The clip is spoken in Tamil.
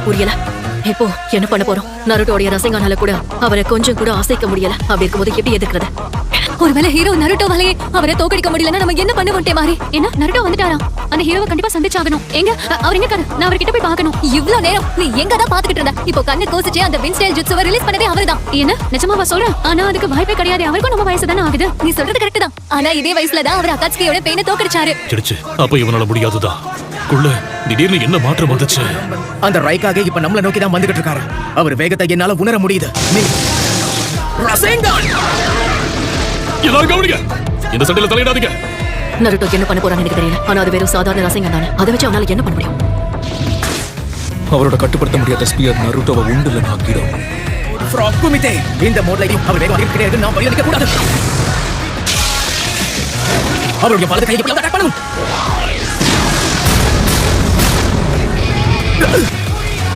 புரியல. இப்போ என்ன பண்ண போறோம்? நருட்டோடைய ரசங்கானால கூட அவரை கொஞ்சம் கூட அசைக்க முடியல. அப்படி இருக்கும்போது எப்படி எதிர்க்கிறது? ஒருவேளை ஹீரோ நருட்டோவாலே அவரை தோக்கடிக்க முடியலன்னா நம்ம என்ன பண்ணுவோம் டேமாரி? என்ன நருட்டோ வந்துட்டாரா? அந்த ஹீரோவை கண்டிப்பா சந்திச்சாகணும். எங்க அவர் எங்க இருக்காரு? நான் அவர்கிட்ட போய் பார்க்கணும். இவ்ளோ நேரம் நீ எங்க தான் பாத்துக்கிட்டு இருந்த? இப்போ கண்ணு கோசிச்சே அந்த வின்ஸ்டைல் ஜுட்சுவை ரிலீஸ் பண்ணதே அவர்தான். என்ன நிஜமாவா சொல்ற? ஆனா அதுக்கு வாய்ப்பே கிடையாது. அவருக்கும் நம்ம வயசு தானே ஆகுது. நீ சொல்றது கரெக்ட் தான். ஆனா இதே வயசுல தான் அவர் அகாட்சுகியோட பெயினை தோக்கடிச்சாரு. கிடைச்சு அப்ப இவனால முடியாதுதான். குள்ள திடீர்னு என்ன மாற்றம் வந்துச்சு? அந்த ரைக்காக இப்ப நம்மள நோக்கி தான் வந்துகிட்டு இருக்காரு. அவர் வேகத்தை என்னால உணர முடியுது. எல்லாரும் கவனிங்க, இந்த சண்டையில தலையிடாதீங்க. நருட்டோ என்ன பண்ண போறான்னு எனக்கு தெரியல. ஆனா அது வெறும் சாதாரண ரசங்கம் தானே. அதை வச்சு அவனால என்ன பண்ண முடியும்? அவரோட கட்டுப்படுத்த முடியாத ஸ்பியர் நருட்டோவை உண்டுல நாக்கிடும். ஃப்ராக் குமிதே, இந்த மோட்லையும் அவர் வேகமாக கிடையாது. நாம் பயிரிக்க கூடாது. அவருடைய வலது கையை அட்டாக் பண்ணணும்.